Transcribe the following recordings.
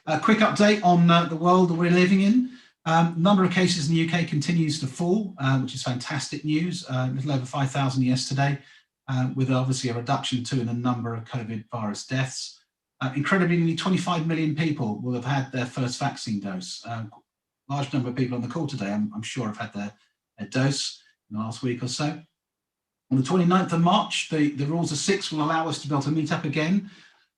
A quick update on the world that we're living in. Number of cases in the UK continues to fall, which is fantastic news. A little over 5,000 yesterday, with obviously a reduction too in the number of COVID virus deaths. Incredibly, nearly 25 million people will have had their first vaccine dose. Large number of people on the call today, I'm sure, have had their dose in the last week or so. On the 29th of March, the rules of six will allow us to be able to meet up again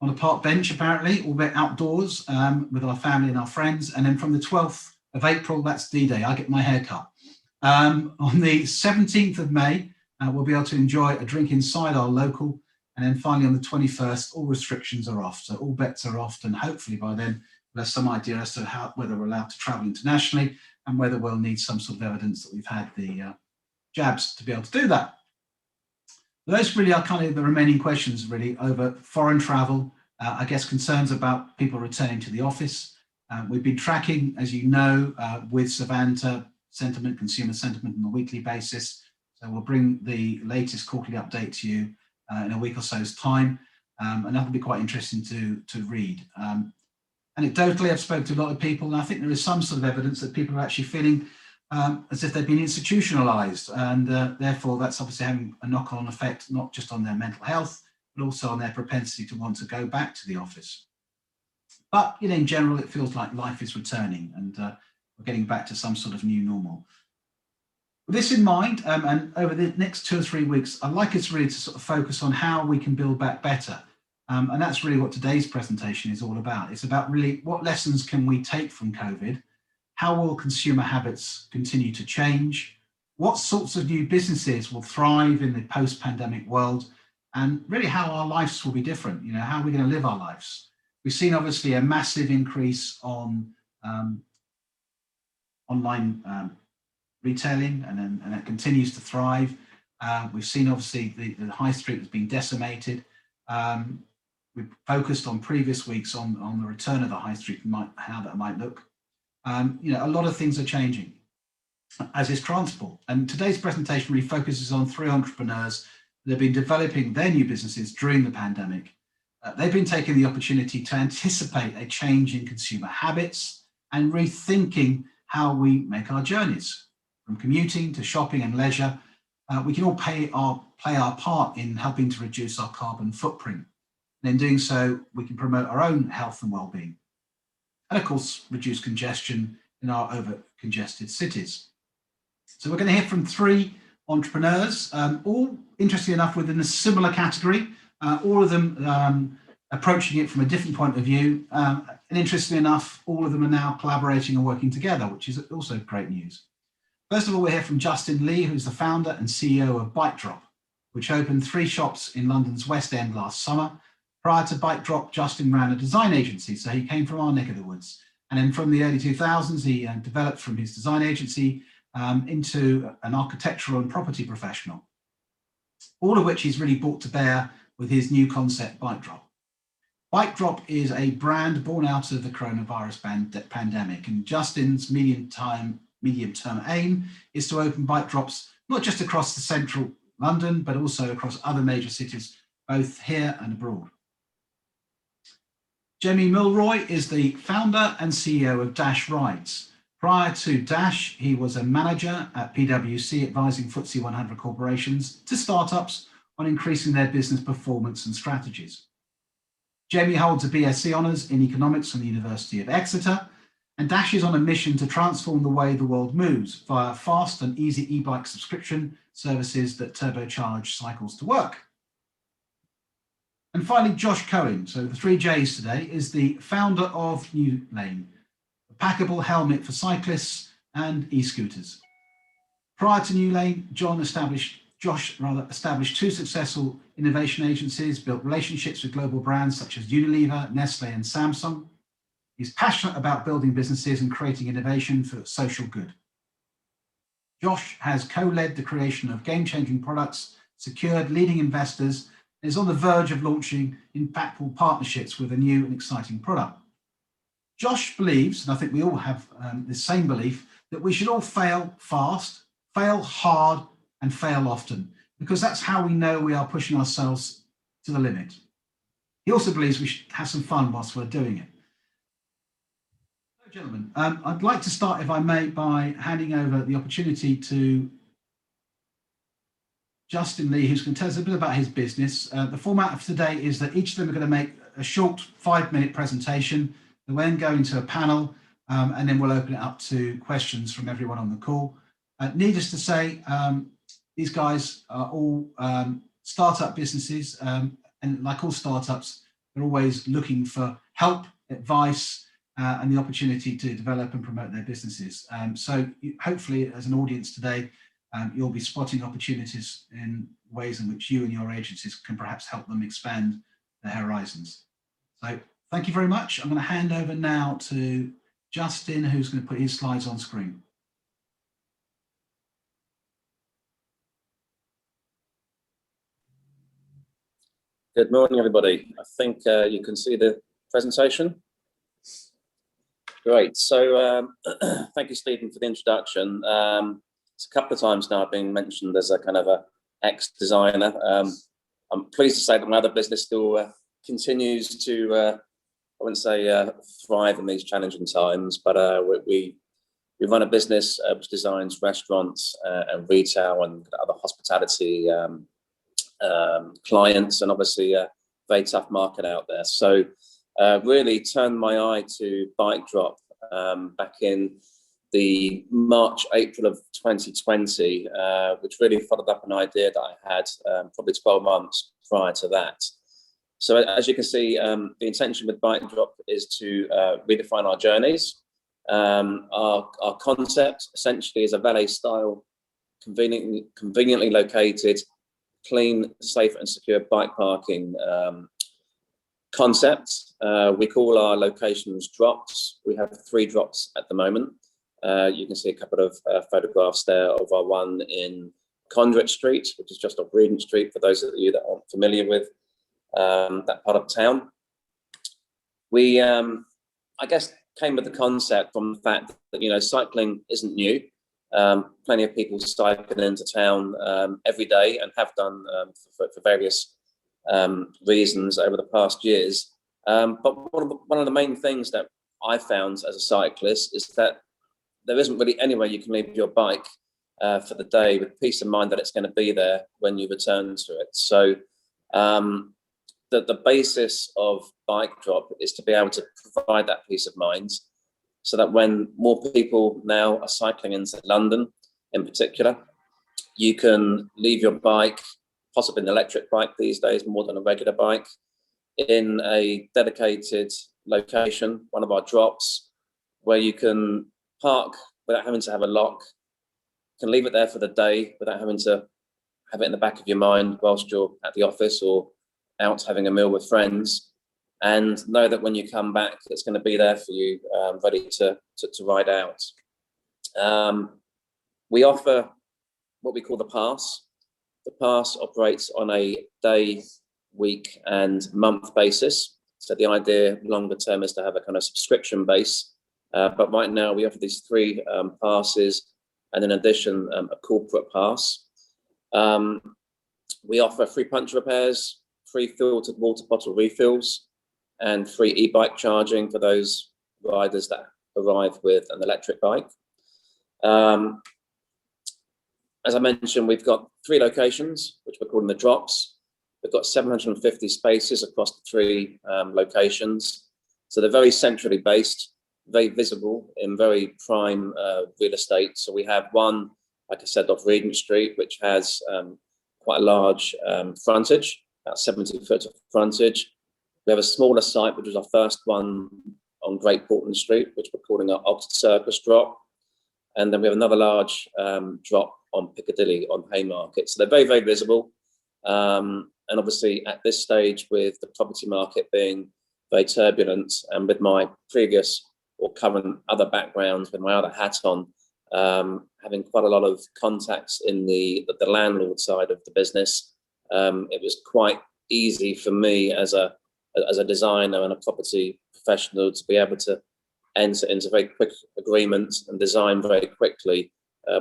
on a park bench, apparently, albeit outdoors with our family and our friends. And then from the 12th of April, that's D-Day, I get my hair cut. On the 17th of May, we'll be able to enjoy a drink inside our local. And then finally on the 21st, all restrictions are off. So all bets are off. And hopefully by then, we'll have some idea as to whether we're allowed to travel internationally and whether we'll need some sort of evidence that we've had the jabs to be able to do that. Those really are kind of the remaining questions really over foreign travel, I guess concerns about people returning to the office. We've been tracking, as you know, with Savanta sentiment, consumer sentiment on a weekly basis. So we'll bring the latest quarterly update to you in a week or so's time. And that'll be quite interesting to read. Anecdotally, I've spoken to a lot of people, and I think there is some sort of evidence that people are actually feeling as if they've been institutionalized, and therefore that's obviously having a knock-on effect, not just on their mental health, but also on their propensity to want to go back to the office. But in general, it feels like life is returning and we're getting back to some sort of new normal. With this in mind, and over the next 2 or 3 weeks, I'd like us really to sort of focus on how we can build back better. And that's really what today's presentation is all about. It's about really what lessons can we take from COVID? How will consumer habits continue to change? What sorts of new businesses will thrive in the post-pandemic world? And really how our lives will be different. How are we going to live our lives? We've seen obviously a massive increase on online retailing, and that continues to thrive. We've seen obviously the high street has been decimated. We've focused on previous weeks on the return of the high street and how that might look. A lot of things are changing, as is transport. And today's presentation really focuses on 3 entrepreneurs that have been developing their new businesses during the pandemic. They've been taking the opportunity to anticipate a change in consumer habits and rethinking how we make our journeys. From commuting to shopping and leisure, we can all play our part in helping to reduce our carbon footprint. And in doing so, we can promote our own health and well-being. And of course, reduce congestion in our over-congested cities. So we're going to hear from 3 entrepreneurs, all interesting enough within a similar category, all of them approaching it from a different point of view. And interestingly enough, all of them are now collaborating and working together, which is also great news. First of all, we'll hear from Justin Lee, who's the founder and CEO of Bike Drop, which opened 3 shops in London's West End last summer. Prior to Bike Drop, Justin ran a design agency, so he came from our neck of the woods. And then from the early 2000s, he developed from his design agency into an architectural and property professional, all of which he's really brought to bear with his new concept, Bike Drop. Bike Drop is a brand born out of the coronavirus pandemic, and Justin's medium-term aim is to open Bike Drops not just across the central London, but also across other major cities, both here and abroad. Jamie Milroy is the founder and CEO of Dash Rides. Prior to Dash, he was a manager at PwC, advising FTSE 100 corporations to startups on increasing their business performance and strategies. Jamie holds a BSc Honours in Economics from the University of Exeter, and Dash is on a mission to transform the way the world moves via fast and easy e-bike subscription services that turbocharge cycles to work. And finally, Josh Cohen, so the 3 J's today, is the founder of Newlane, a packable helmet for cyclists and e-scooters. Prior to Newlane, Josh established 2 successful innovation agencies, built relationships with global brands such as Unilever, Nestle, and Samsung. He's passionate about building businesses and creating innovation for social good. Josh has co-led the creation of game-changing products, secured leading investors, and is on the verge of launching impactful partnerships with a new and exciting product. Josh believes, and I think we all have the same belief, that we should all fail fast, fail hard, and fail often, because that's how we know we are pushing ourselves to the limit. He also believes we should have some fun whilst we're doing it. Gentlemen, I'd like to start, if I may, by handing over the opportunity to Justin Lee, who's going to tell us a bit about his business. The format of today is that each of them are going to make a short 5-minute presentation. They'll then go into a panel, and then we'll open it up to questions from everyone on the call. Needless to say, these guys are all startup businesses, and like all startups, they're always looking for help, advice, and the opportunity to develop and promote their businesses. So hopefully, as an audience today, you'll be spotting opportunities in ways in which you and your agencies can perhaps help them expand their horizons. So thank you very much. I'm going to hand over now to Justin, who's going to put his slides on screen. Good morning, everybody. I think you can see the presentation. Great. So thank you, Stephen, for the introduction. It's a couple of times now I've been mentioned as a kind of a ex-designer. I'm pleased to say that my other business still continues to, I wouldn't say thrive in these challenging times, but we run a business which designs restaurants and retail and other hospitality clients, and obviously a very tough market out there. So really turned my eye to Bike Drop back in the March-April of 2020, which really followed up an idea that I had probably 12 months prior to that. So as you can see, the intention with Bike Drop is to redefine our journeys. Our concept essentially is a valet-style, conveniently located, clean, safe and secure bike parking concept. We call our locations drops. We have 3 drops at the moment. You can see a couple of photographs there of our one in Conduit Street, which is just off Regent Street, for those of you that aren't familiar with that part of town. We, I guess, came with the concept from the fact that, you know, cycling isn't new. Plenty of people cycle into town every day and have done for various reasons over the past years. But one of the main things that I found as a cyclist is that there isn't really anywhere you can leave your bike for the day with peace of mind that it's going to be there when you return to it. So the basis of Bike Drop is to be able to provide that peace of mind, so that when more people now are cycling into London in particular, you can leave your bike, possibly an electric bike these days more than a regular bike, in a dedicated location, one of our drops, where you can park without having to have a lock, can leave it there for the day without having to have it in the back of your mind whilst you're at the office or out having a meal with friends, and know that when you come back, it's going to be there for you, ready to ride out. We offer what we call the pass. The pass operates on a day, week and month basis. So the idea longer term is to have a kind of subscription base. But right now we offer these 3 passes, and in addition, a corporate pass. We offer free puncture repairs, free filtered water bottle refills, and free e-bike charging for those riders that arrive with an electric bike. As I mentioned, we've got 3 locations, which we're calling the drops. We've got 750 spaces across the 3 locations. So they're very centrally based, very visible in very prime real estate. So we have one, like I said, off Regent Street, which has quite a large frontage, about 70 foot of frontage. We have a smaller site, which was our first one on Great Portland Street, which we're calling our Oxford Circus drop. And then we have another large drop on Piccadilly on Haymarket. So they're very, very visible. And obviously at this stage, with the property market being very turbulent, and with my previous or current other backgrounds, with my other hat on, having quite a lot of contacts in the landlord side of the business, it was quite easy for me as a designer and a property professional to be able to enter into very quick agreements and design very quickly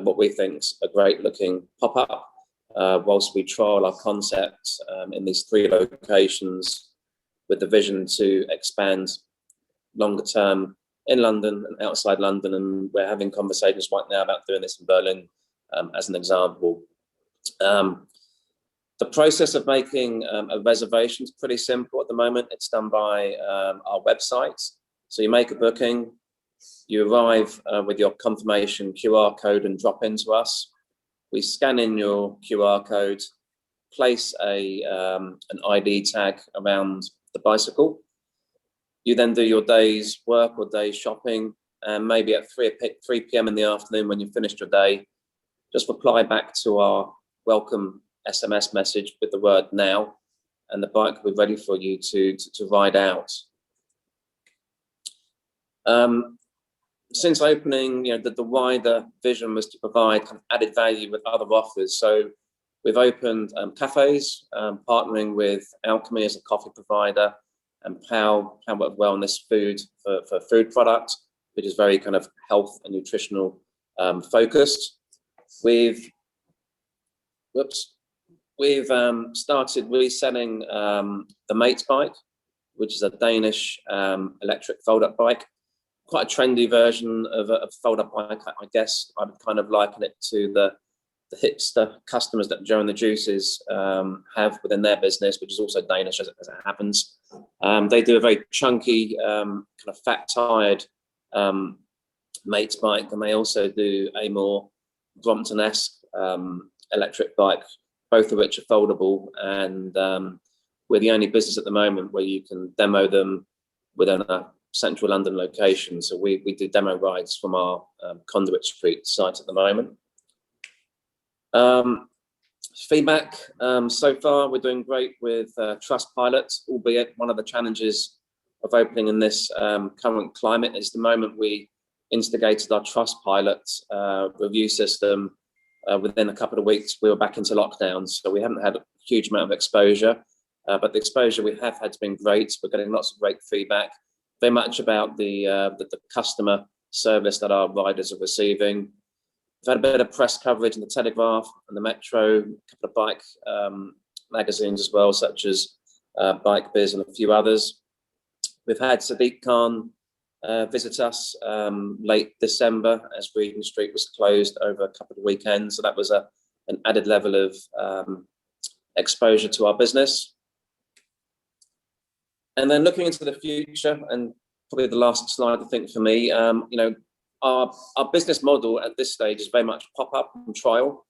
what we think is a great looking pop-up, whilst we trial our concepts in these 3 locations with the vision to expand longer term in London and outside London, and we're having conversations right now about doing this in Berlin, as an example. The process of making a reservation is pretty simple at the moment. It's done by our website. So you make a booking, you arrive with your confirmation QR code and drop into us. We scan in your QR code, place an ID tag around the bicycle. You then do your day's work or day's shopping, and maybe at 3 p.m. in the afternoon, when you've finished your day, just reply back to our welcome SMS message with the word "now," and the bike will be ready for you to ride out. Since opening, the wider vision was to provide kind of added value with other offers. So we've opened cafes, partnering with Alchemy as a coffee provider, and Pow Wellness Food for food product, which is very kind of health and nutritional focused. We've started reselling the Mate's bike, which is a Danish electric fold-up bike. Quite a trendy version of a fold-up bike, I guess. I would kind of liken it to the hipster customers that Joe and the Juices have within their business, which is also Danish as it happens. They do a very chunky, kind of fat-tired Mate's bike, and they also do a more Brompton-esque electric bike, both of which are foldable, and we're the only business at the moment where you can demo them within a central London location. So we do demo rides from our Conduit Street site at the moment. Feedback so far, we're doing great with Trustpilot, albeit one of the challenges of opening in this current climate is the moment we instigated our Trustpilot review system, within a couple of weeks we were back into lockdown, so we haven't had a huge amount of exposure, but the exposure we have had has been great. We're getting lots of great feedback, very much about the customer service that our riders are receiving. We've had a bit of press coverage in the Telegraph and the Metro, a couple of bike magazines as well, such as Bike Biz and a few others. We've had Sadiq Khan visit us late December as Regent Street was closed over a couple of weekends, so that was an added level of exposure to our business. And then looking into the future, and probably the last slide I think for me, our business model at this stage is very much pop-up and trial.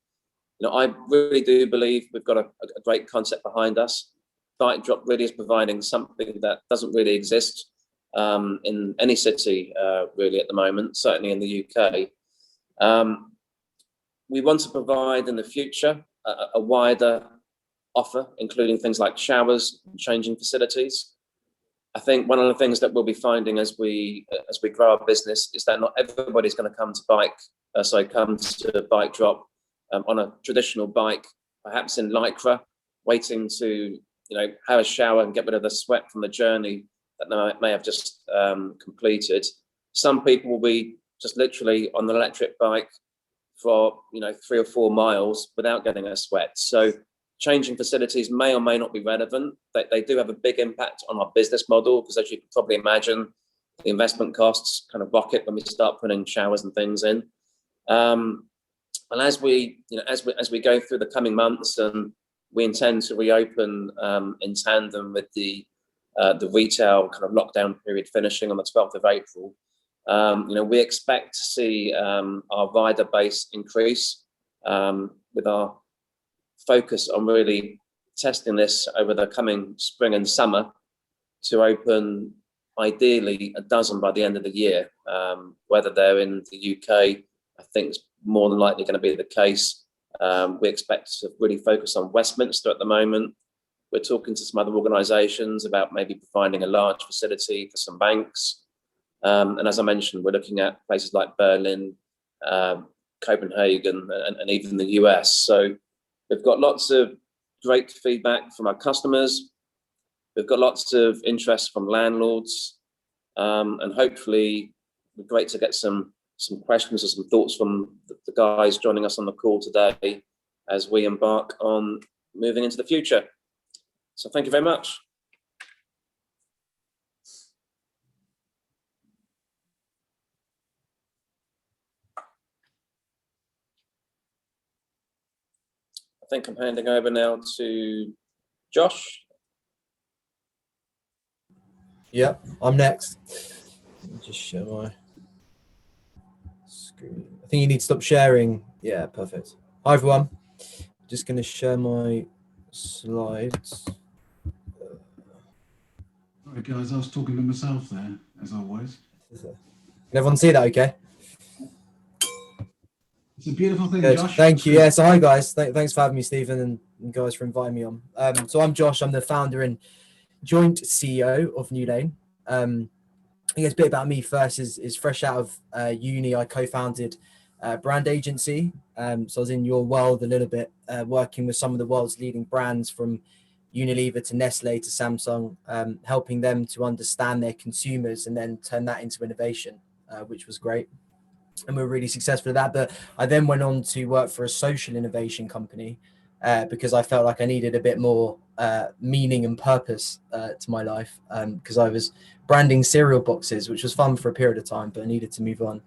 I really do believe we've got a great concept behind us. Bike Drop really is providing something that doesn't really exist in any city really at the moment, certainly in the UK. We want to provide in the future a wider offer, including things like showers and changing facilities. I think one of the things that we'll be finding as we grow our business is that not everybody's going to come to Bike Drop on a traditional bike, perhaps in Lycra, waiting to have a shower and get rid of the sweat from the journey that they may have just completed. Some people will be just literally on the electric bike for 3 or 4 miles without getting a sweat. So changing facilities may or may not be relevant. They do have a big impact on our business model, because as you can probably imagine, the investment costs kind of rocket when we start putting showers and things in. And as we go through the coming months, and we intend to reopen in tandem with the retail kind of lockdown period finishing on the 12th of April, we expect to see our rider base increase, with our focus on really testing this over the coming spring and summer to open ideally a dozen by the end of the year. Whether they're in the UK, I think it's more than likely going to be the case. We expect to really focus on Westminster at the moment. We're talking to some other organisations about maybe providing a large facility for some banks. And as I mentioned, we're looking at places like Berlin, Copenhagen, and even the US. So we've got lots of great feedback from our customers. We've got lots of interest from landlords, and hopefully it'd be great to get some questions or some thoughts from the guys joining us on the call today as we embark on moving into the future. So thank you very much. think I'm handing over now to Josh. Yep, I'm next. Let me just share my screen. I think you need to stop sharing. Yeah, perfect. Hi, everyone. Just going to share my slides. All right, guys, I was talking to myself there, as always. Can everyone see that okay? It's a beautiful thing, Good. Josh. Thank you. Yeah, so hi, guys. Thanks for having me, Stephen, and guys for inviting me on. So I'm Josh. I'm the founder and joint CEO of Newlane. I guess a bit about me first is fresh out of uni, I co-founded a brand agency. So I was in your world a little bit, working with some of the world's leading brands from Unilever to Nestle to Samsung, helping them to understand their consumers and then turn that into innovation, which was great. And we were really successful at that. But I then went on to work for a social innovation company because I felt like I needed a bit more meaning and purpose to my life, because I was branding cereal boxes, which was fun for a period of time, but I needed to move on.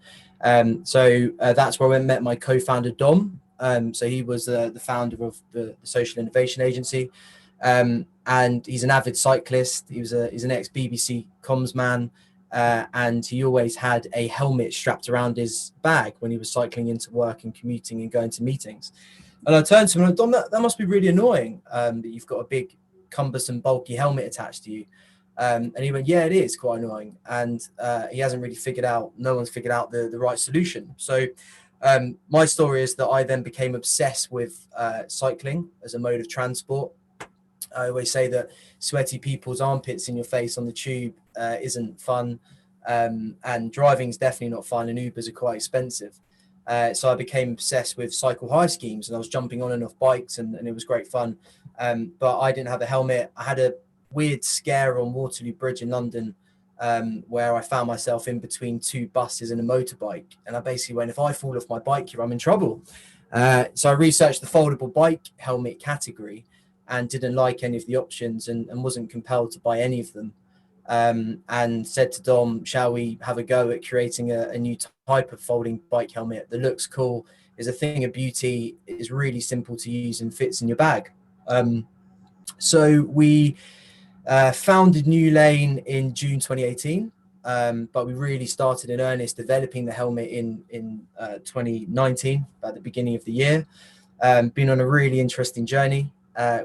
So that's where I met my co-founder, Dom. So he was the founder of the social innovation agency. And he's an avid cyclist. He's an ex-BBC comms man. And he always had a helmet strapped around his bag when he was cycling into work and commuting and going to meetings. And I turned to him and I Dom, that must be really annoying, that you've got a big, cumbersome, bulky helmet attached to you. And he went, yeah, it is quite annoying. And he hasn't really no one's figured out the right solution. So my story is that I then became obsessed with cycling as a mode of transport. I always say that sweaty people's armpits in your face on the tube isn't fun, and driving is definitely not fun, and Ubers are quite expensive. So I became obsessed with cycle hire schemes, and I was jumping on and off bikes, and it was great fun. But I didn't have a helmet. I had a weird scare on Waterloo Bridge in London, where I found myself in between two buses and a motorbike. And I basically went, if I fall off my bike here, I'm in trouble. So I researched the foldable bike helmet category and didn't like any of the options and wasn't compelled to buy any of them. And said to Dom, shall we have a go at creating a new type of folding bike helmet that looks cool, is a thing of beauty, is really simple to use and fits in your bag. So we founded Newlane in June 2018, but we really started in earnest developing the helmet in 2019, at the beginning of the year. Been on a really interesting journey.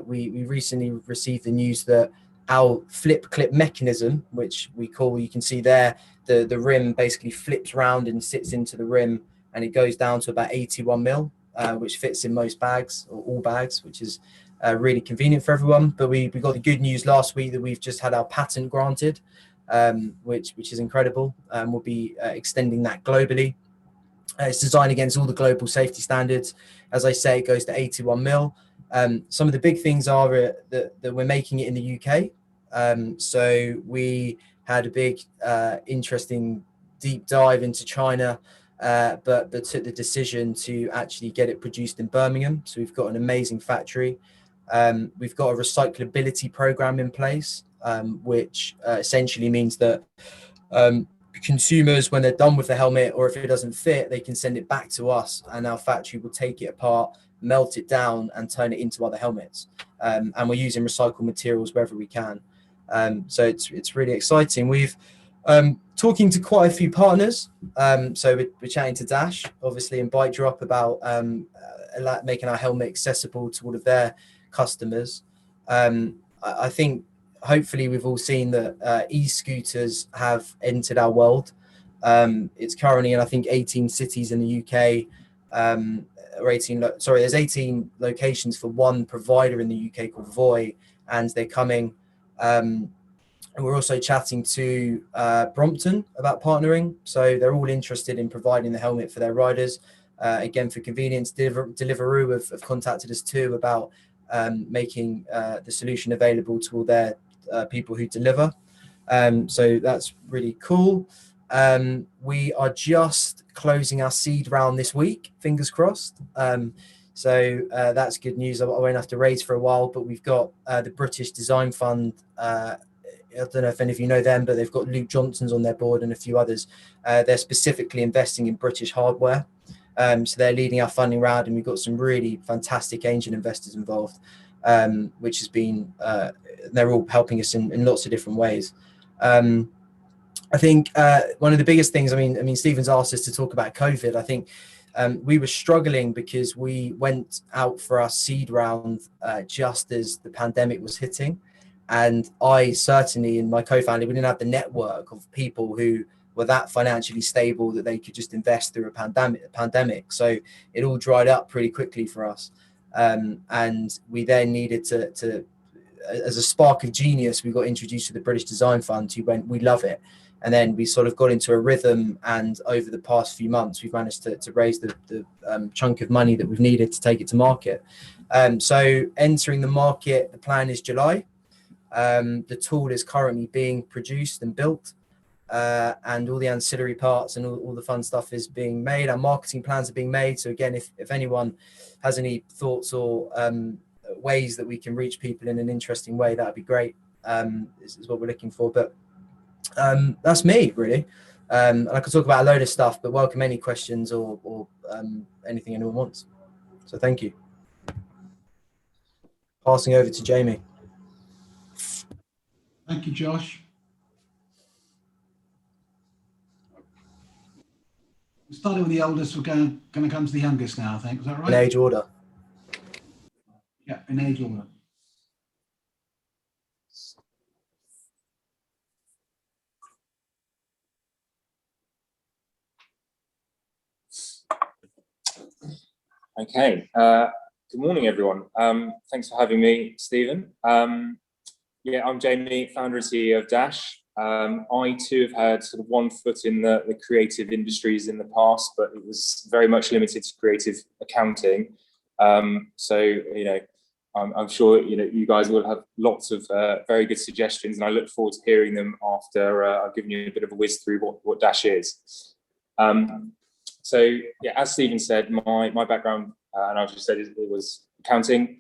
We recently received the news that our flip clip mechanism, which we call, you can see there, the rim basically flips round and sits into the rim, and it goes down to about 81 mil, which fits in most bags or all bags, which is really convenient for everyone. But we got the good news last week that we've just had our patent granted, which is incredible. We'll be extending that globally. It's designed against all the global safety standards. As I say, it goes to 81 mil. Some of the big things are that we're making it in the UK. So we had a big, interesting deep dive into China, but took the decision to actually get it produced in Birmingham. So we've got an amazing factory. We've got a recyclability program in place, which essentially means that consumers, when they're done with the helmet, or if it doesn't fit, they can send it back to us, and our factory will take it apart, melt it down, and turn it into other helmets. And we're using recycled materials wherever we can. So it's really exciting. We've talking to quite a few partners. So we're chatting to Dash, obviously, and Bike Drop about making our helmet accessible to all of their customers. I think hopefully we've all seen that e-scooters have entered our world. It's currently in, I think, 18 cities in the UK, there's 18 locations for one provider in the UK called Voy, and they're coming. And we're also chatting to Brompton about partnering. So they're all interested in providing the helmet for their riders. Again, for convenience, Deliveroo have contacted us too about making the solution available to all their people who deliver. So that's really cool. We are just closing our seed round this week, fingers crossed. So that's good news. I won't have to raise for a while, but we've got the British Design Fund. I don't know if any of you know them, but they've got Luke Johnson's on their board and a few others. They're specifically investing in British hardware. So they're leading our funding round, and we've got some really fantastic angel investors involved, which has been, they're all helping us in lots of different ways. I think one of the biggest things, I mean, Stephen's asked us to talk about COVID. I think we were struggling because we went out for our seed round just as the pandemic was hitting. And I certainly, and my co-founder, we didn't have the network of people who were that financially stable that they could just invest through a pandemic. So it all dried up pretty quickly for us. And we then needed to, as a spark of genius, we got introduced to the British Design Fund, who went, we love it. And then we sort of got into a rhythm, and over the past few months, we've managed to raise the chunk of money that we've needed to take it to market. So entering the market, the plan is July. The tool is currently being produced and built, and all the ancillary parts and all the fun stuff is being made. Our marketing plans are being made. So again, if anyone has any thoughts or ways that we can reach people in an interesting way, that'd be great. This is what we're looking for. But that's me, really. And I could talk about a load of stuff, but welcome any questions or anything anyone wants. So thank you. Passing over to Jamie. Thank you, Josh. We started with the oldest, we're going to come to the youngest now, I think. Is that right? In age order. Yeah, in age order. Okay. Good morning, everyone. Thanks for having me, Stephen. Yeah, I'm Jamie, founder and CEO of Dash. I too have had sort of one foot in the creative industries in the past, but it was very much limited to creative accounting. So, you know, I'm sure, you know, you guys will have lots of very good suggestions, and I look forward to hearing them after I've given you a bit of a whiz through what Dash is. So, yeah, as Stephen said, my background, and I've just said it was accounting,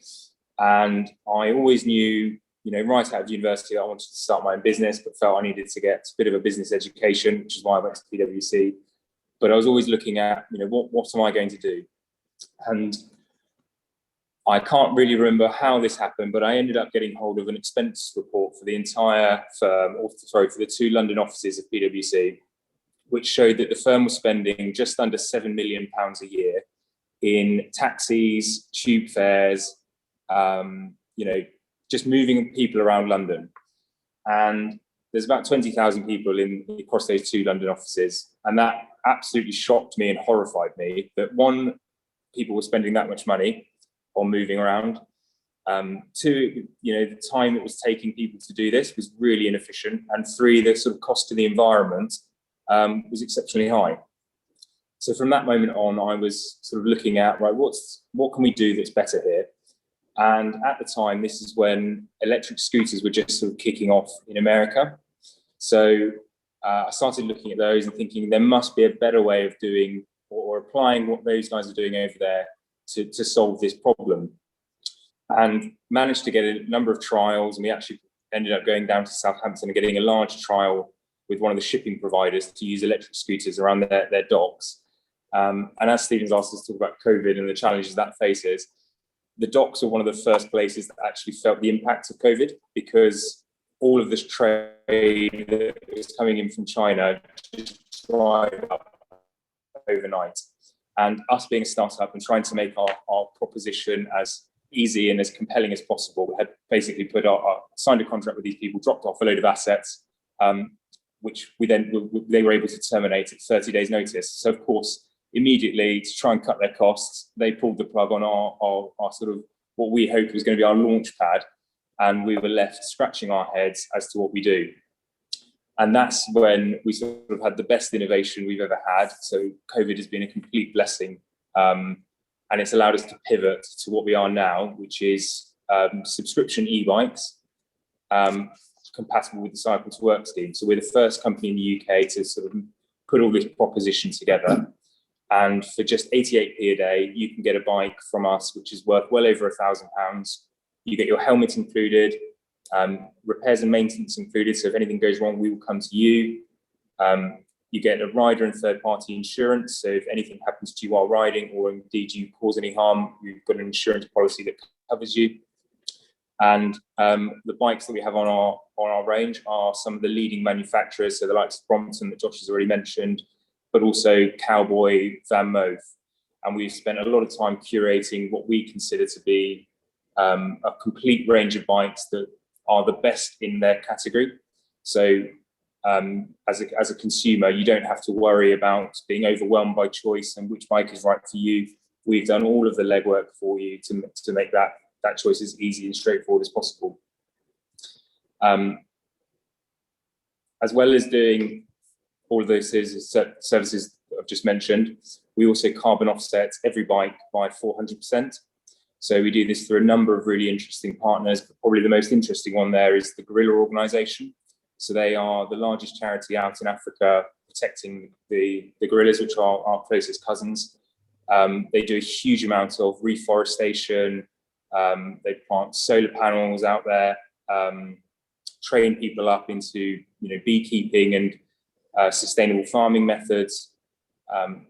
and I always knew, you know, right out of university, I wanted to start my own business, but felt I needed to get a bit of a business education, which is why I went to PwC. But I was always looking at, you know, what am I going to do? And I can't really remember how this happened, but I ended up getting hold of an expense report for the entire firm, or sorry, for the 2 London offices of PwC, which showed that the firm was spending just under £7 million a year in taxis, tube fares, you know, just moving people around London. And there's about 20,000 people across those 2 London offices. And that absolutely shocked me and horrified me that, one, people were spending that much money on moving around. 2, you know, the time it was taking people to do this was really inefficient. And 3, the sort of cost to the environment was exceptionally high. So from that moment on, I was sort of looking at, right, what can we do that's better here? And at the time, this is when electric scooters were just sort of kicking off in America. So I started looking at those and thinking there must be a better way of doing or applying what those guys are doing over there to solve this problem. And managed to get a number of trials, and we actually ended up going down to Southampton and getting a large trial with one of the shipping providers to use electric scooters around their docks. And as Stephen's asked us to talk about COVID and the challenges that faces, the docks are one of the first places that actually felt the impact of COVID, because all of this trade that was coming in from China just dried up overnight. And us being a startup and trying to make our proposition as easy and as compelling as possible, had basically signed a contract with these people, dropped off a load of assets, which they were able to terminate at 30 days notice. So of course, immediately, to try and cut their costs, they pulled the plug on our sort of what we hoped was going to be our launch pad, and we were left scratching our heads as to what we do. And that's when we sort of had the best innovation we've ever had. So COVID has been a complete blessing, and it's allowed us to pivot to what we are now, which is subscription e-bikes, compatible with the Cycle to Work scheme. So we're the first company in the UK to sort of put all this proposition together. And for just 88p a day, you can get a bike from us, which is worth well over £1,000. You get your helmet included, repairs and maintenance included. So if anything goes wrong, we will come to you. You get a rider and third-party insurance. So if anything happens to you while riding, or indeed you cause any harm, you've got an insurance policy that covers you. And the bikes that we have on our range are some of the leading manufacturers, so the likes of Brompton that Josh has already mentioned, but also Cowboy, Van Moof. And we've spent a lot of time curating what we consider to be a complete range of bikes that are the best in their category. So as a consumer, you don't have to worry about being overwhelmed by choice and which bike is right for you. We've done all of the legwork for you to make that choice as easy and straightforward as possible. As well as doing all of those services that I've just mentioned, we also carbon offset every bike by 400%. So we do this through a number of really interesting partners, but probably the most interesting one there is the Gorilla Organisation. So they are the largest charity out in Africa protecting the gorillas, which are our closest cousins. They do a huge amount of reforestation. They plant solar panels out there, train people up into beekeeping and sustainable farming methods,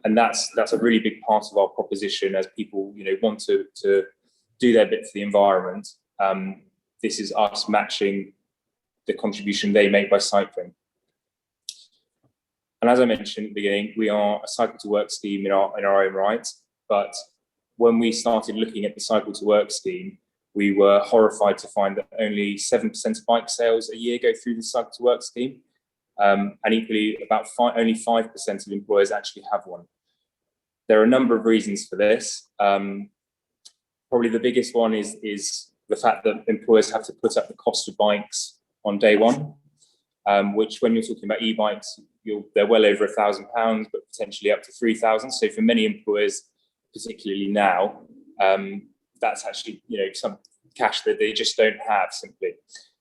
and that's a really big part of our proposition as people want to do their bit for the environment. This is us matching the contribution they make by cycling. And as I mentioned at the beginning, we are a cycle to work scheme in our own right, but when we started looking at the Cycle to Work scheme, we were horrified to find that only 7% of bike sales a year go through the Cycle to Work scheme. And equally, only 5% of employers actually have one. There are a number of reasons for this. Probably the biggest one is the fact that employers have to put up the cost of bikes on day one, which when you're talking about e-bikes, they're well over £1,000, but potentially up to 3,000. So for many employers, particularly now, that's actually some cash that they just don't have simply.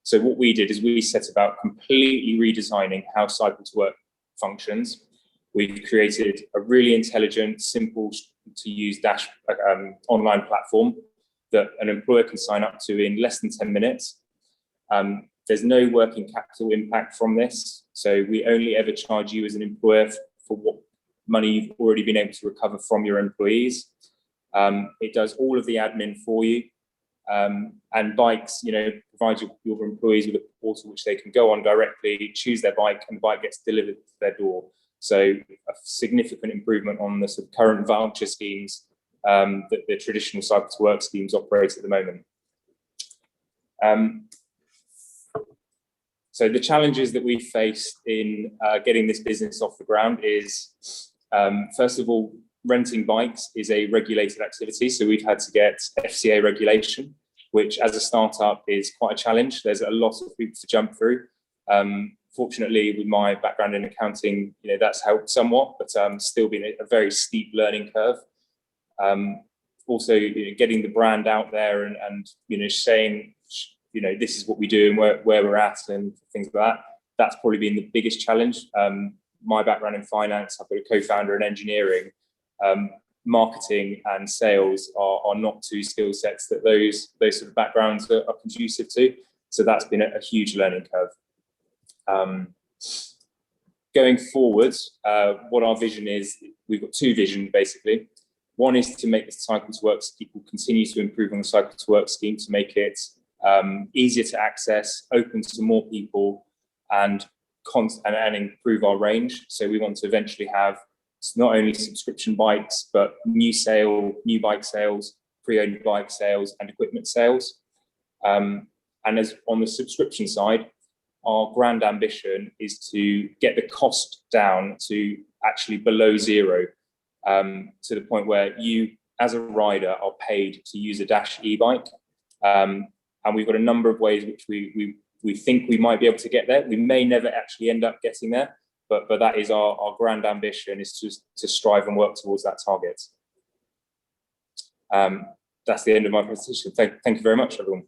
So what we did is we set about completely redesigning how Cycle to Work functions. We've created a really intelligent, simple to use online platform that an employer can sign up to in less than 10 minutes. There's no working capital impact from this. So we only ever charge you as an employer for what money you've already been able to recover from your employees. It does all of the admin for you. And bikes, provide your employees with a portal which they can go on directly, choose their bike, and the bike gets delivered to their door. So a significant improvement on the sort of current voucher schemes that the traditional Cycle to Work schemes operate at the moment. So the challenges that we faced in getting this business off the ground is, first of all, renting bikes is a regulated activity. So we've had to get FCA regulation, which as a startup is quite a challenge. There's a lot of hoops to jump through. Fortunately, with my background in accounting, that's helped somewhat, but still been a very steep learning curve. Also, getting the brand out there and saying, this is what we do and where we're at and things like that. That's probably been the biggest challenge. My background in finance, I've got a co-founder in engineering. Marketing and sales are not two skill sets that those sort of backgrounds are conducive to. So that's been a huge learning curve. Going forward, what our vision is, we've got two visions basically. One is to make the Cycle to Work scheme, continue to improve on the Cycle to Work scheme to make it easier to access, open to more people, and improve our range. So we want to eventually have not only subscription bikes, but new bike sales, pre-owned bike sales, and equipment sales. And as on the subscription side, our grand ambition is to get the cost down to actually below zero, to the point where you, as a rider, are paid to use a Dash e-bike. And we've got a number of ways which we think we might be able to get there. We may never actually end up getting there, but that is our grand ambition, is to strive and work towards that target. That's the end of my presentation. Thank you very much, everyone.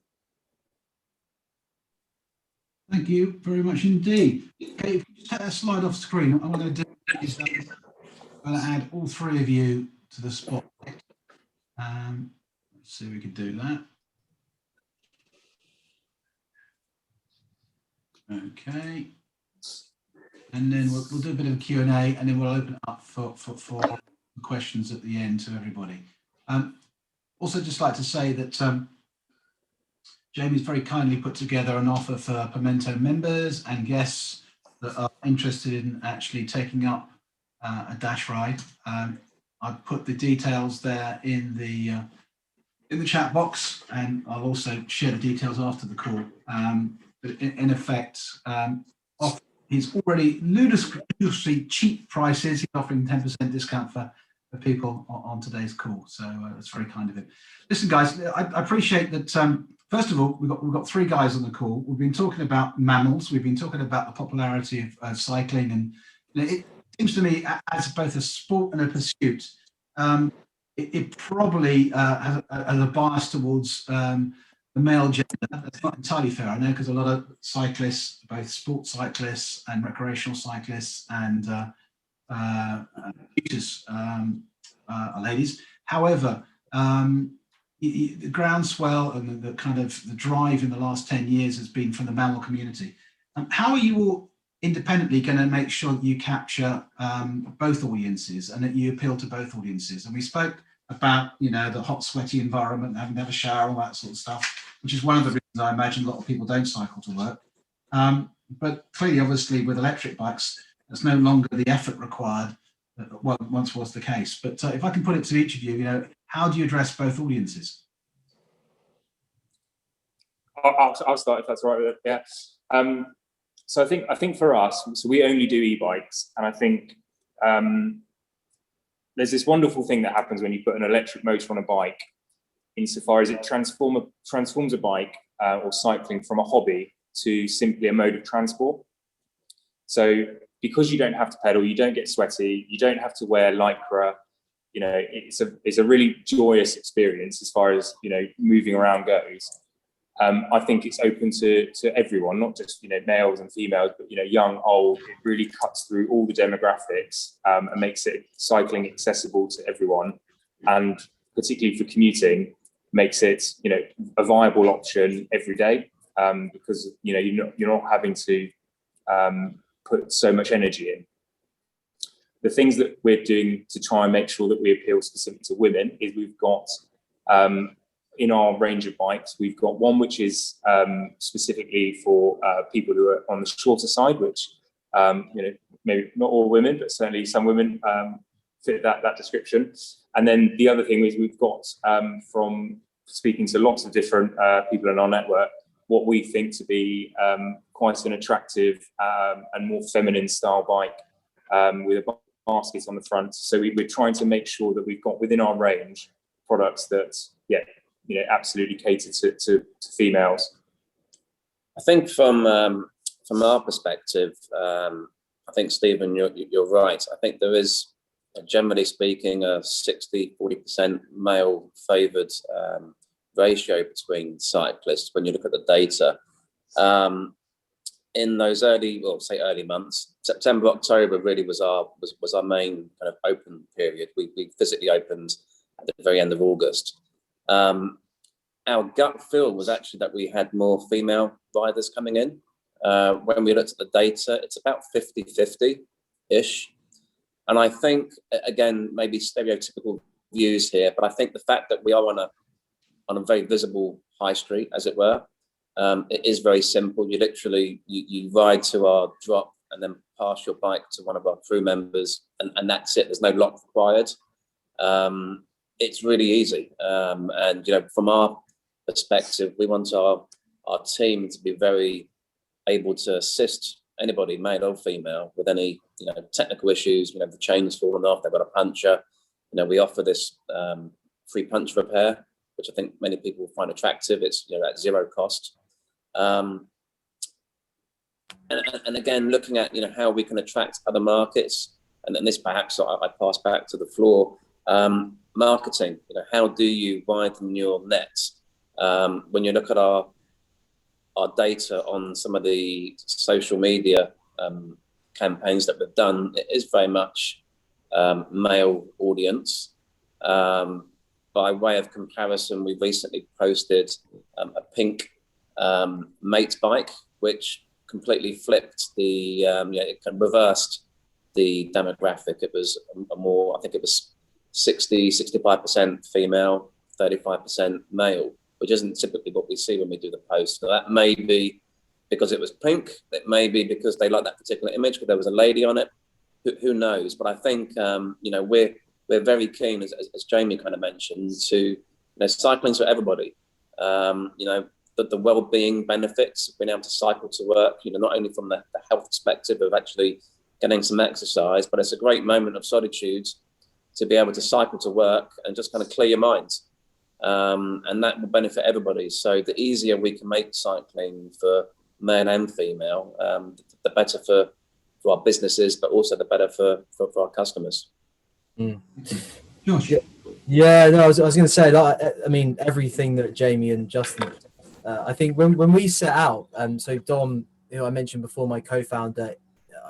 Thank you very much indeed. Okay, if you just take that slide off screen, what I'm going to do is I'm going to add all three of you to the spotlight. Let's see if we can do that. Okay. and then we'll do a bit of a Q&A, and then we'll open it up for questions at the end to everybody. Also, just like to say that Jamie's very kindly put together an offer for Pimento members and guests that are interested in actually taking up a dash ride. I've put the details there in the chat box, and I'll also share the details after the call. But in effect, he's already ludicrously cheap prices. He's offering 10% discount for people on today's call. So that's very kind of him. Listen, guys, I appreciate that. First of all, we've got three guys on the call. We've been talking about mammals. We've been talking about the popularity of cycling, and it seems to me as both a sport and a pursuit, it probably has a bias towards the male gender. That's not entirely fair, I know, because a lot of cyclists, both sports cyclists and recreational cyclists and users are ladies. However, the groundswell and the kind of the drive in the last 10 years has been from the mammal community. How are you all independently going to make sure that you capture both audiences and that you appeal to both audiences? And we spoke about, you know, the hot, sweaty environment, having to have a shower, all that sort of stuff, which is one of the reasons I imagine a lot of people don't cycle to work. But clearly, obviously, with electric bikes, there's no longer the effort required that once was the case. But if I can put it to each of you, you know, how do you address both audiences? I'll start if that's all right with it. Yeah. So I think for us, so we only do e-bikes, and I think there's this wonderful thing that happens when you put an electric motor on a bike, insofar as it transforms a bike or cycling from a hobby to simply a mode of transport. So because you don't have to pedal, you don't get sweaty, you don't have to wear lycra, you know, it's a really joyous experience as far as, you know, moving around goes. I think it's open to everyone, not just, you know, males and females, but, you know, young, old. It really cuts through all the demographics and makes it cycling accessible to everyone, and particularly for commuting, makes it, you know, a viable option every day, because, you know, you're not having to put so much energy in. The things that we're doing to try and make sure that we appeal specifically to women is we've got in our range of bikes, we've got one which is specifically for people who are on the shorter side, which, you know, maybe not all women, but certainly some women fit that description. And then the other thing is we've got, from speaking to lots of different people in our network, what we think to be quite an attractive and more feminine style bike with a basket on the front. So we're trying to make sure that we've got within our range products that, yeah, you know, absolutely cater to females. I think from our perspective, I think, Stephen, you're right. I think there is, generally speaking, a 60-40% male favoured ratio between cyclists when you look at the data. In those early months, September, October really was our main kind of open period. We physically opened at the very end of August. Our gut feel was actually that we had more female riders coming in. When we looked at the data, it's about 50-50-ish. And I think, again, maybe stereotypical views here, but I think the fact that we are on a very visible high street, as it were, it is very simple. You literally, you ride to our drop and then pass your bike to one of our crew members, and that's it. There's no lock required. It's really easy. And, you know, from our perspective, we want our team to be very able to assist anybody, male or female, with any, you know, technical issues. You know, the chain's fallen off, they've got a puncture. You know, we offer this free punch repair, which I think many people find attractive. It's, you know, at zero cost. And again, looking at, you know, how we can attract other markets, and then this perhaps I pass back to the floor. Marketing, you know, how do you widen your net? When you look at our data on some of the social media campaigns that we've done, it is very much male audience. By way of comparison, we recently posted a pink mate bike, which completely flipped the, it kind of reversed the demographic. It was a more, I think it was 65% female, 35% male, which isn't typically what we see when we do the post. So that may be because it was pink. It may be because they like that particular image, because there was a lady on it. Who knows? But I think, we're very keen, as Jamie kind of mentioned, to, cycling's for everybody. The well-being benefits of being able to cycle to work, not only from the health perspective of actually getting some exercise, but it's a great moment of solitude to be able to cycle to work and just kind of clear your mind. And that will benefit everybody. So the easier we can make cycling for male and female, the better for our businesses, but also the better for our customers. Josh? Yeah, no, I was going to say, everything that Jamie and Justin, I think when we set out, so Dom, who I mentioned before, my co-founder,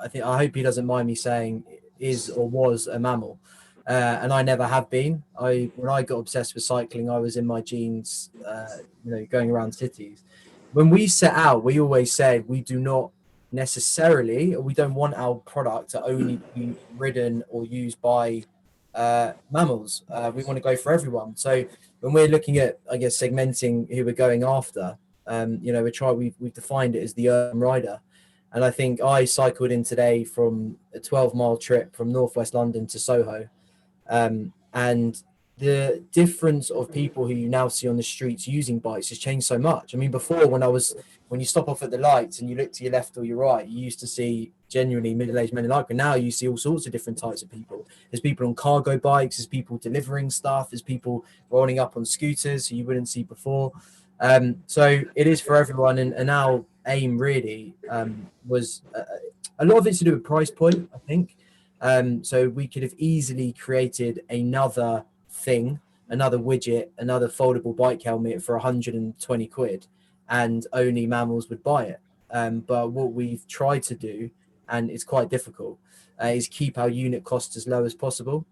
I hope he doesn't mind me saying, is or was a mammal. And I never have been. When I got obsessed with cycling, I was in my genes, going around cities. When we set out, we always said we do not necessarily, or we don't want our product to only be ridden or used by mammals. We want to go for everyone. So when we're looking at, I guess, segmenting who we're going after, we've defined it as the urban rider. And I think I cycled in today from a 12-mile trip from northwest London to Soho. And the difference of people who you now see on the streets using bikes has changed so much. I mean, before, when you stop off at the lights and you look to your left or your right, you used to see genuinely middle-aged men in bike, but now you see all sorts of different types of people. There's people on cargo bikes, there's people delivering stuff, there's people rolling up on scooters who you wouldn't see before. So it is for everyone, and our aim really was a lot of it's to do with price point, I think. So we could have easily created another thing, another widget, another foldable bike helmet for 120 quid, and only mammals would buy it. But what we've tried to do, and it's quite difficult, is keep our unit cost as low as possible,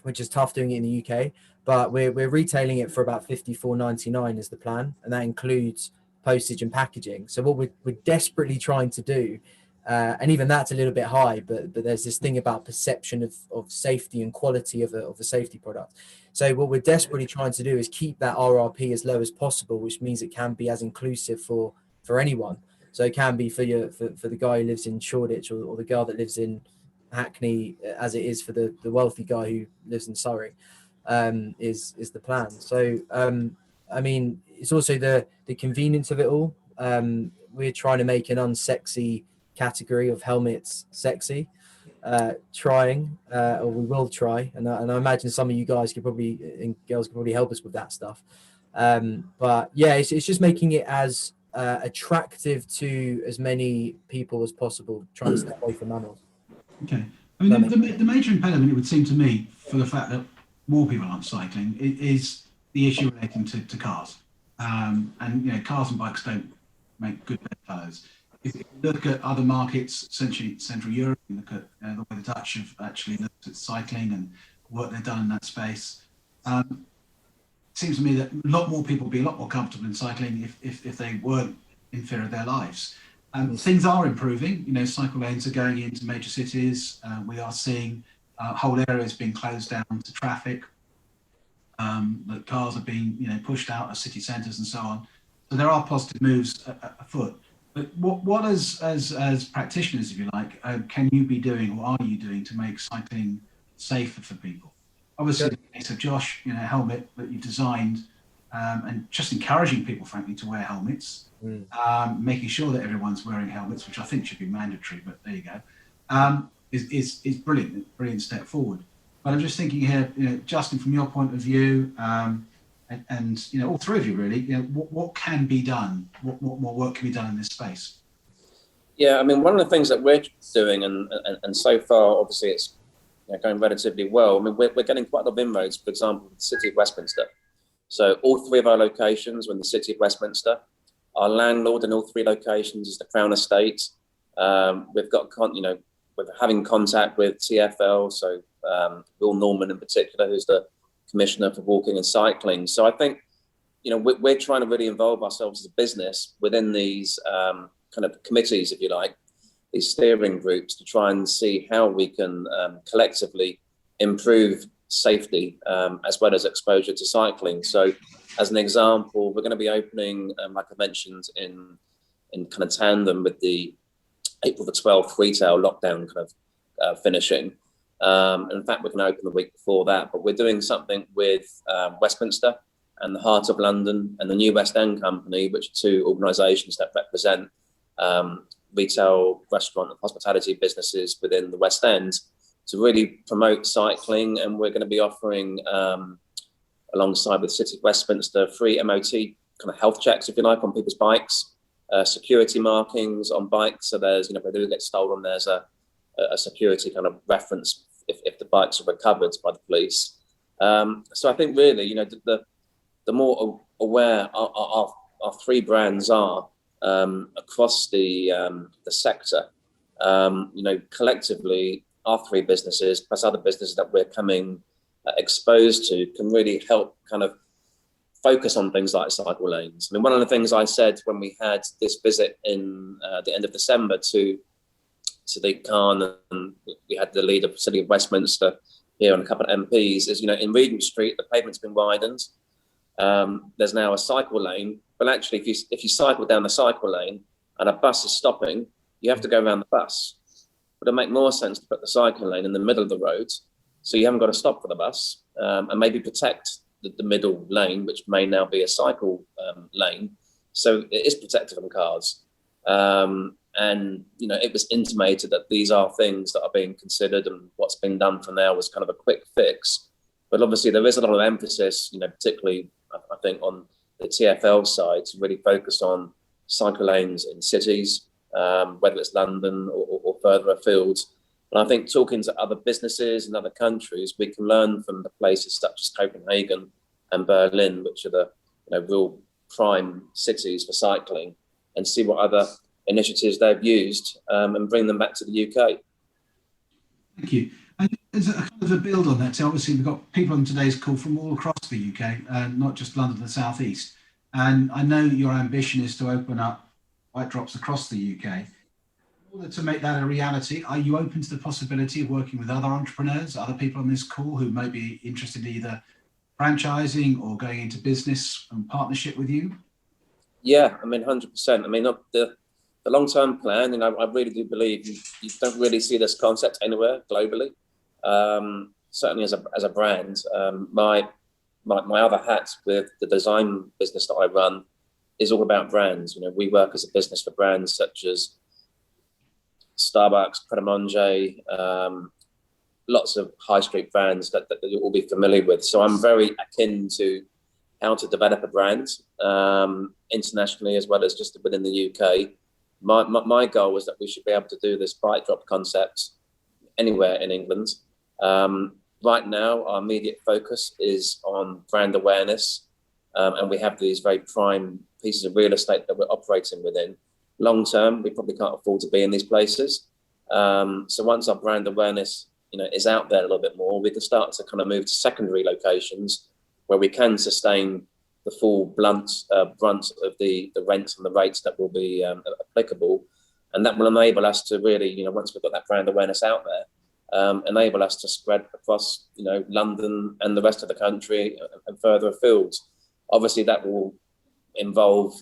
which is tough doing it in the UK. But we're retailing it for about £54.99 is the plan, and that includes postage and packaging. So what we're desperately trying to do, and even that's a little bit high, but there's this thing about perception of safety and quality of a safety product. So what we're desperately trying to do is keep that RRP as low as possible, which means it can be as inclusive for anyone. So it can be for the guy who lives in Shoreditch or the girl that lives in Hackney, as it is for the wealthy guy who lives in Surrey, is the plan. So it's also the convenience of it all. We're trying to make an unsexy category of helmets sexy, or we will try, and I imagine some of you guys and girls could probably help us with that stuff. But yeah, it's just making it as attractive to as many people as possible, trying to stay away from mammals. Okay. I mean, the major impediment, it would seem to me, for the fact that more people aren't cycling, is the issue relating to cars. And cars and bikes don't make good bedfellows. If you look at other markets, essentially Central Europe, you look at the way the Dutch have actually looked at cycling and what they've done in that space. It seems to me that a lot more people would be a lot more comfortable in cycling if they weren't in fear of their lives. Things are improving. Cycle lanes are going into major cities. We are seeing whole areas being closed down to traffic. That cars are being pushed out of city centres and so on. So there are positive moves afoot. But what as practitioners, if you like, can you be doing, or are you doing, to make cycling safer for people? Obviously, the case of Josh, helmet that you designed, and just encouraging people, frankly, to wear helmets, making sure that everyone's wearing helmets, which I think should be mandatory, but there you go, is brilliant step forward. But I'm just thinking here, Justin, from your point of view, and all three of you really, what can be done? What more work can be done in this space? Yeah, I mean, one of the things that we're doing, and so far, obviously, it's going relatively well. I mean, we're getting quite a lot of inroads, for example, the City of Westminster. So all three of our locations were in the City of Westminster. Our landlord in all three locations is the Crown Estate. We've got, we're having contact with TfL, so Will Norman in particular, who's the Commissioner for Walking and Cycling. So I think, we're trying to really involve ourselves as a business within these kind of committees, if you like, these steering groups, to try and see how we can collectively improve safety as well as exposure to cycling. So as an example, we're going to be opening, like I mentioned, in kind of tandem with the April the 12th retail lockdown kind of finishing. In fact, we're going to open the week before that, but we're doing something with Westminster and the Heart of London and the New West End Company, which are two organisations that represent retail, restaurant and hospitality businesses within the West End, to really promote cycling. And we're going to be offering, alongside with City of Westminster, free MOT kind of health checks, if you like, on people's bikes, security markings on bikes. So there's, if they do get stolen, there's a security kind of reference if the bikes are recovered by the police. So I think really, the more aware our three brands are across the sector, collectively, our three businesses plus other businesses that we're coming exposed to can really help kind of focus on things like cycle lanes. I mean, one of the things I said when we had this visit in the end of December to Sadiq Khan, and we had the leader of City of Westminster here and a couple of MPs, is, in Regent Street, the pavement's been widened. There's now a cycle lane, but actually if you cycle down the cycle lane and a bus is stopping, you have to go around the bus. But it'd make more sense to put the cycle lane in the middle of the road, so you haven't got to stop for the bus, and maybe protect the middle lane, which may now be a cycle lane, so it is protected from cars. And it was intimated that these are things that are being considered, and what's been done for now was kind of a quick fix. But obviously there is a lot of emphasis, particularly I think on the TfL side, to really focus on cycle lanes in cities, whether it's London or further afield. And I think talking to other businesses in other countries, we can learn from the places such as Copenhagen and Berlin, which are the real prime cities for cycling, and see what other initiatives they've used and bring them back to the UK. Thank you. And as a kind of a build on that, so obviously we've got people on today's call from all across the UK, not just London and South East. And I know your ambition is to open up bike drops across the UK. In order to make that a reality, are you open to the possibility of working with other entrepreneurs, other people on this call who may be interested in either franchising or going into business and partnership with you? Yeah, 100%. The long-term plan, I really do believe you don't really see this concept anywhere globally. Certainly as a brand, my other hat with the design business that I run is all about brands. We work as a business for brands such as Starbucks, Pret a Manger, lots of high street brands that you'll all be familiar with. So I'm very akin to how to develop a brand internationally as well as just within the UK. My goal was that we should be able to do this bike drop concept anywhere in England. Right now, our immediate focus is on brand awareness, and we have these very prime pieces of real estate that we're operating within. Long term, we probably can't afford to be in these places. So once our brand awareness, is out there a little bit more, we can start to kind of move to secondary locations where we can sustain the full brunt of the rent and the rates that will be applicable. And that will enable us to really, once we've got that brand awareness out there, enable us to spread across, London and the rest of the country and further afield. Obviously, that will involve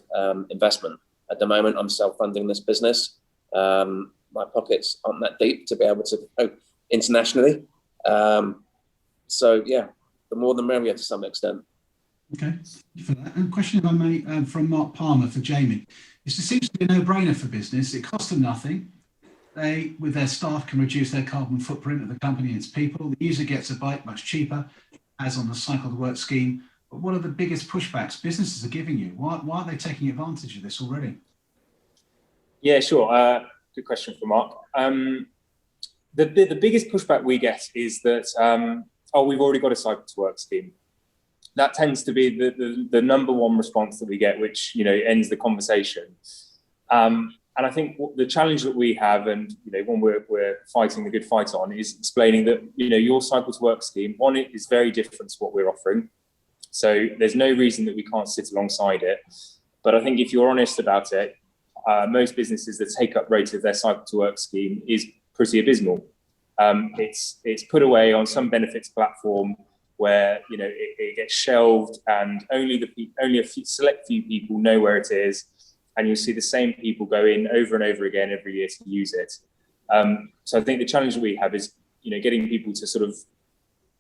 investment. At the moment, I'm self-funding this business. My pockets aren't that deep to be able to go internationally. So, yeah, the more the merrier to some extent. Okay, thank you for that. And a question, if I may, from Mark Palmer for Jamie. It seems to be a no-brainer for business. It costs them nothing. They, with their staff, can reduce their carbon footprint of the company and its people. The user gets a bike much cheaper, as on the Cycle to Work scheme. But what are the biggest pushbacks businesses are giving you? Why aren't they taking advantage of this already? Yeah, sure. Good question from Mark. The biggest pushback we get is that, we've already got a Cycle to Work scheme. That tends to be the number one response that we get, which ends the conversation. And I think the challenge that we have, and when we're fighting the good fight on, is explaining that your Cycle to Work scheme, one, it is very different to what we're offering. So there's no reason that we can't sit alongside it. But I think if you're honest about it, most businesses, the take-up rate of their cycle to work scheme is pretty abysmal. It's put away on some benefits platform where it gets shelved, and only a select few people know where it is, and you'll see the same people go in over and over again every year to use it. So I think the challenge that we have is getting people to sort of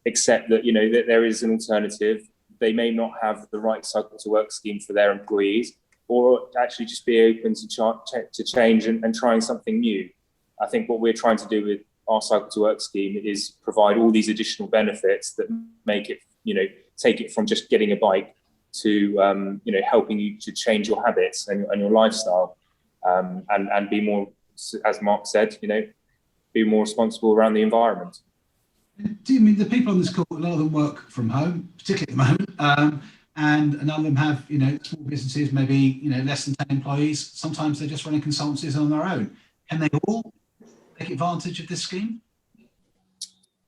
accept that that there is an alternative. They may not have the right cycle to work scheme for their employees, or actually just be open to change and trying something new. I think what we're trying to do with our cycle to work scheme is provide all these additional benefits that make it, take it from just getting a bike to, helping you to change your habits and your lifestyle, and be more, as Mark said, be more responsible around the environment. Do you mean the people on this call, a lot of them work from home, particularly at the moment, and a number of them have, small businesses, maybe, less than 10 employees. Sometimes they're just running consultancies on their own. Can they all take advantage of this scheme?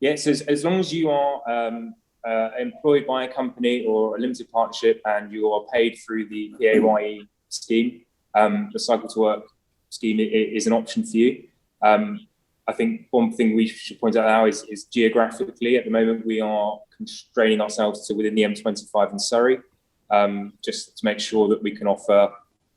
Yes, as long as you are employed by a company or a limited partnership and you are paid through the PAYE scheme, the cycle to work scheme is an option for you. I think one thing we should point out now is geographically, at the moment, we are constraining ourselves to within the M25 in Surrey, just to make sure that we can offer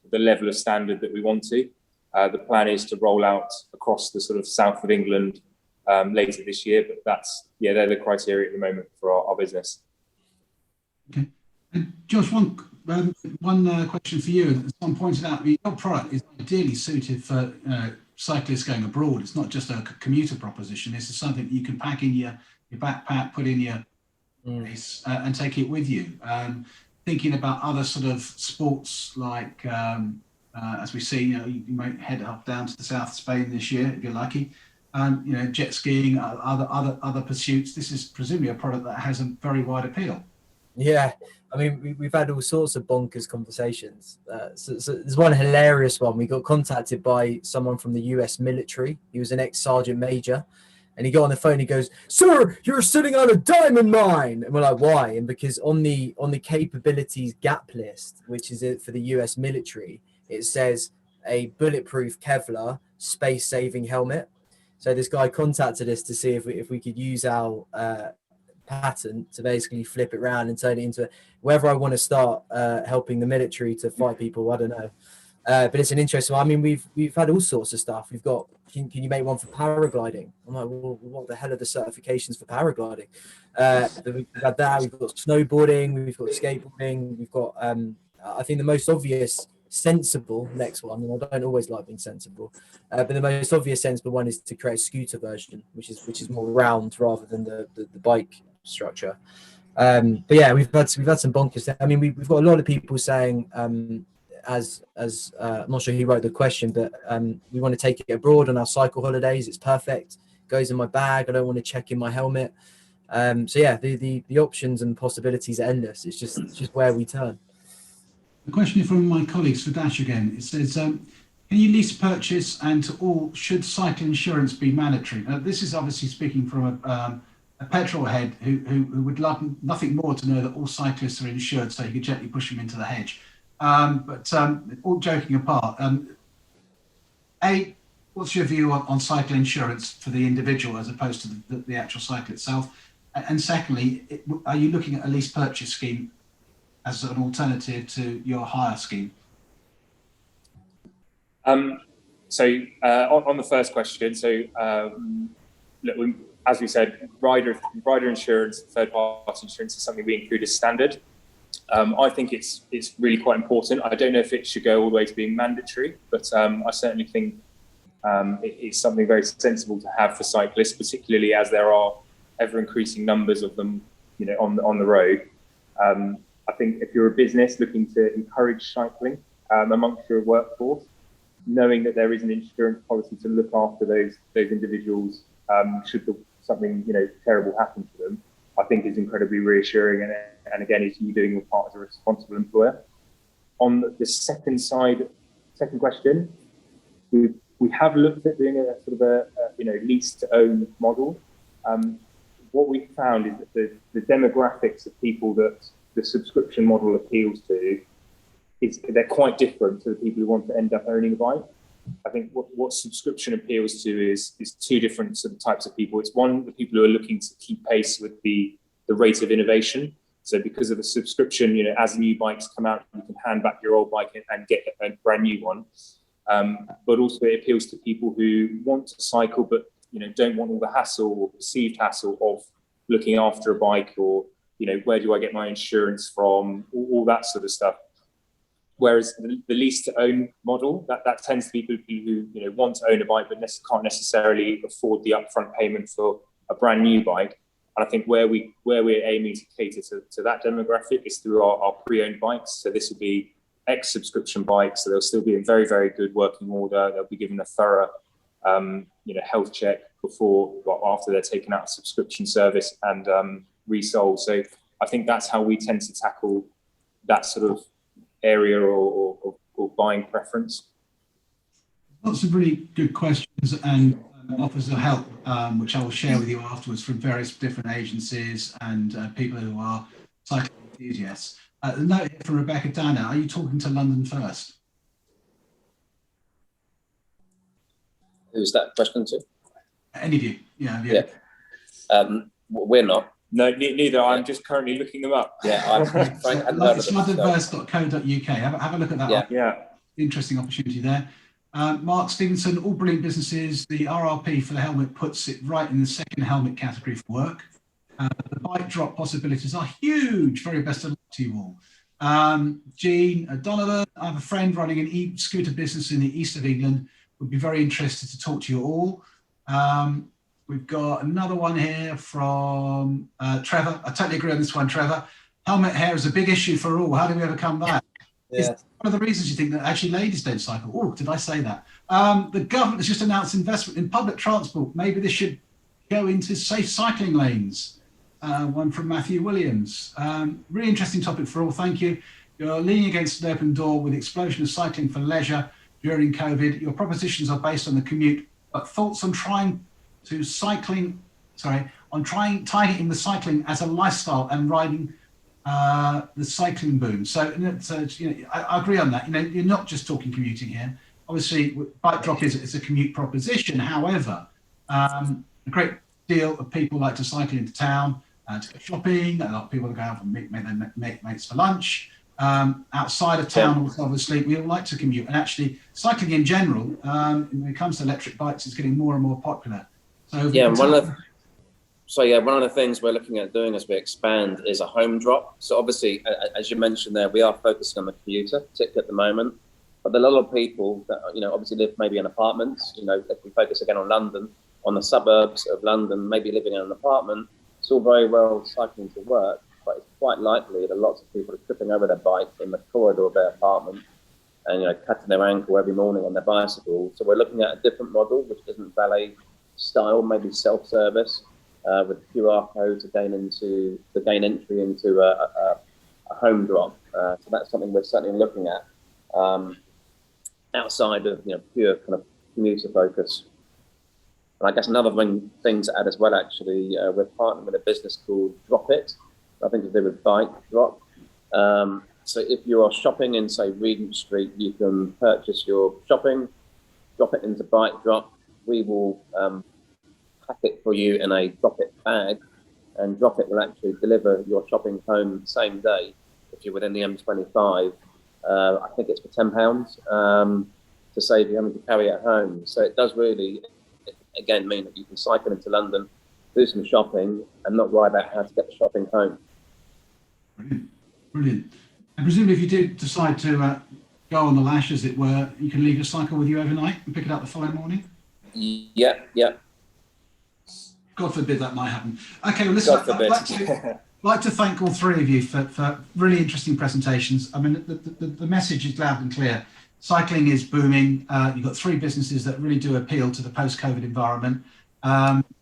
the level of standard that we want to. The plan is to roll out across the sort of south of England later this year, but they're the criteria at the moment for our business. Okay. And Josh, one question for you. Someone pointed out your product is ideally suited for cyclists going abroad. It's not just a commuter proposition. This is something that you can pack in your backpack, put in your case, and take it with you. Thinking about other sort of sports like, as we see, you might head up down to the south of Spain this year if you're lucky. Jet skiing, other pursuits. This is presumably a product that has a very wide appeal. Yeah, I mean, we've had all sorts of bonkers conversations. So there's one hilarious one. We got contacted by someone from the US military. He was an ex-sergeant major. And he got on the phone, he goes, "Sir, you're sitting on a diamond mine." And we're like, "Why?" And because on the capabilities gap list, which is it for the US military, it says a bulletproof Kevlar space-saving helmet. So this guy contacted us to see if we could use our patent to basically flip it around and turn it into wherever I want to start helping the military to fight people. I don't know, but it's an interesting one. I mean, we've had all sorts of stuff. We've got can you make one for paragliding? I'm like, well, what the hell are the certifications for paragliding? We've had that. We've got snowboarding. We've got skateboarding. We've got I think the most obvious sensible next one, and I don't always like being sensible, but the most obvious sensible one is to create a scooter version, which is more round rather than the bike structure. But yeah, we've had some bonkers. I mean, we've got a lot of people saying, as I'm not sure who wrote the question, but we want to take it abroad on our cycle holidays. It's perfect. Goes in my bag. I don't want to check in my helmet. So yeah, the options and possibilities are endless. It's just where we turn. A question from my colleagues for Dash again. It says, can you lease purchase and to all, should cycle insurance be mandatory? Now, this is obviously speaking from a petrol head who would love nothing more to know that all cyclists are insured so you could gently push them into the hedge. But all joking apart, what's your view on cycle insurance for the individual as opposed to the actual cycle itself? And secondly, are you looking at a lease purchase scheme as an alternative to your hire scheme? So on the first question, look, as we said, rider insurance, third-party insurance is something we include as standard. I think it's really quite important. I don't know if it should go all the way to being mandatory, but I certainly think it's something very sensible to have for cyclists, particularly as there are ever-increasing numbers of them, on the road. I think if you're a business looking to encourage cycling amongst your workforce, knowing that there is an insurance policy to look after those individuals should something terrible happen to them, I think is incredibly reassuring. And again, is you doing your part as a responsible employer. On the second question, we have looked at doing a sort of a lease to own model. What we found is that the demographics of people that the subscription model appeals to they're quite different to the people who want to end up owning a bike. I think what subscription appeals to is two different sort of types of people. It's one, the people who are looking to keep pace with the rate of innovation. So because of the subscription, you know, as new bikes come out, you can hand back your old bike and get a brand new one. But also it appeals to people who want to cycle, but, you know, don't want all the hassle or perceived hassle of looking after a bike, or, you know, where do I get my insurance from, all that sort of stuff. Whereas the lease to own model, that tends to be people who, you know, want to own a bike but can't necessarily afford the upfront payment for a brand new bike. And I think where we're aiming to cater to that demographic is through our pre-owned bikes. So this will be ex-subscription bikes, so they'll still be in very, very good working order. They'll be given a thorough, you know, health check after they're taken out of subscription service and resold. So I think that's how we tend to tackle that sort of area or buying preference. Lots of really good questions and offers of help, which I will share with you afterwards from various different agencies and people who are cycling enthusiasts. A note here from Rebecca Dana: are you talking to London First? Who's that question to? Any of you? Yeah. We're not. No, neither. I'm just currently looking them up. Yeah, It's londonverse.co.uk. Have a look at that. Yeah. Interesting opportunity there. Mark Stevenson: all brilliant businesses. The RRP for the helmet puts it right in the second helmet category for work. The bike drop possibilities are huge. Very best of luck to you all. Jean Donovan: I have a friend running an e-scooter business in the east of England. Would be very interested to talk to you all. We've got another one here from Trevor. I totally agree on this one, Trevor. Helmet hair is a big issue for all. How do we overcome that? Yeah. Is one of the reasons you think that actually ladies don't cycle? Oh, did I say that? The government has just announced investment in public transport. Maybe this should go into safe cycling lanes. One from Matthew Williams. Really interesting topic for all. Thank you. You're leaning against an open door with the explosion of cycling for leisure during COVID. Your propositions are based on the commute, but thoughts on targeting the cycling as a lifestyle and riding the cycling boom. So you know, I agree on that. You know, you're not just talking commuting here. Obviously, bike drop is a commute proposition. However, a great deal of people like to cycle into town to go shopping. A lot of people go out and meet their mates for lunch. Outside of town, obviously, we all like to commute. And actually, cycling in general, when it comes to electric bikes, is getting more and more popular. So one of the things we're looking at doing as we expand is a home drop. So obviously, as you mentioned there, we are focusing on the commuter, particularly at the moment. But there are a lot of people that, you know, obviously live maybe in apartments. You know, if we focus again on London, on the suburbs of London, maybe living in an apartment, it's all very well cycling to work, but it's quite likely that lots of people are tripping over their bike in the corridor of their apartment and, you know, cutting their ankle every morning on their bicycle. So we're looking at a different model, which isn't valet style, maybe self-service, with QR code to gain entry into a home drop. So that's something we're certainly looking at outside of, you know, pure kind of commuter focus. And I guess another thing to add as well, actually, we're partnering with a business called Drop It, nothing to do with bike drop. So if you are shopping in, say, Regent Street, you can purchase your shopping, drop it into bike drop. We will pack it for you in a Drop It bag, and Drop It will actually deliver your shopping home the same day if you're within the M25. I think it's for £10 to save you having to carry it home. So it does really, again, mean that you can cycle into London, do some shopping, and not worry about how to get the shopping home. Brilliant. And presumably, if you did decide to go on the lash, as it were, you can leave your cycle with you overnight and pick it up the following morning? Yeah. God forbid that might happen. Okay, well, listen, I'd like to thank all three of you for really interesting presentations. I mean, the message is loud and clear. Cycling is booming. You've got three businesses that really do appeal to the post-COVID environment.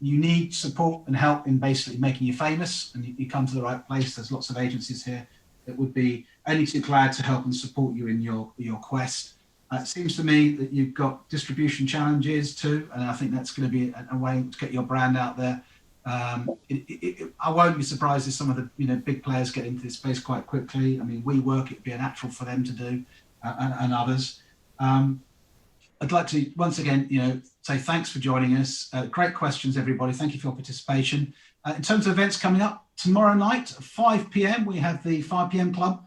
You need support and help in basically making you famous, and you come to the right place. There's lots of agencies here that would be only too glad to help and support you in your quest. It seems to me that you've got distribution challenges too, and I think that's going to be a way to get your brand out there. I won't be surprised if some of the big players get into this space quite quickly. I mean, WeWork, it'd be a natural for them to do, and others. I'd like to once again, say thanks for joining us. Great questions, everybody. Thank you for your participation. In terms of events coming up, tomorrow night at 5 p.m. we have the 5 p.m. club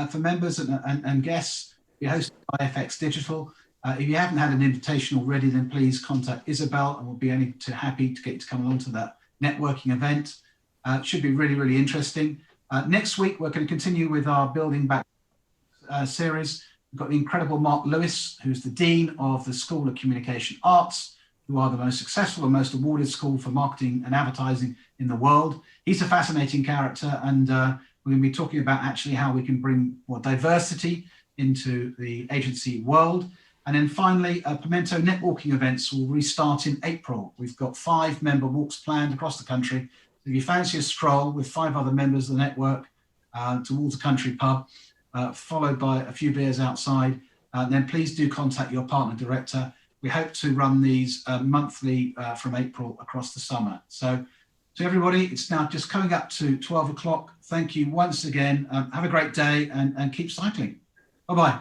for members and guests. We're hosted by FX Digital. If you haven't had an invitation already, then please contact Isabel, and we'll be happy to get you to come along to that networking event. It should be really, really interesting. Next week, we're going to continue with our Building Back series. We've got the incredible Mark Lewis, who's the Dean of the School of Communication Arts, who are the most successful and most awarded school for marketing and advertising in the world. He's a fascinating character, and we're going to be talking about actually how we can bring more diversity into the agency world. And then finally, Pimento networking events will restart in April. We've got 5 member walks planned across the country. If you fancy a stroll with 5 other members of the network towards a country pub, followed by a few beers outside, then please do contact your partner director. We hope to run these monthly from April across the summer. So to everybody, it's now just coming up to 12 o'clock. Thank you once again. Have a great day and keep cycling. Bye-bye.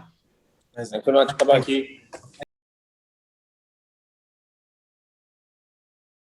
Thanks very much. Bye-bye.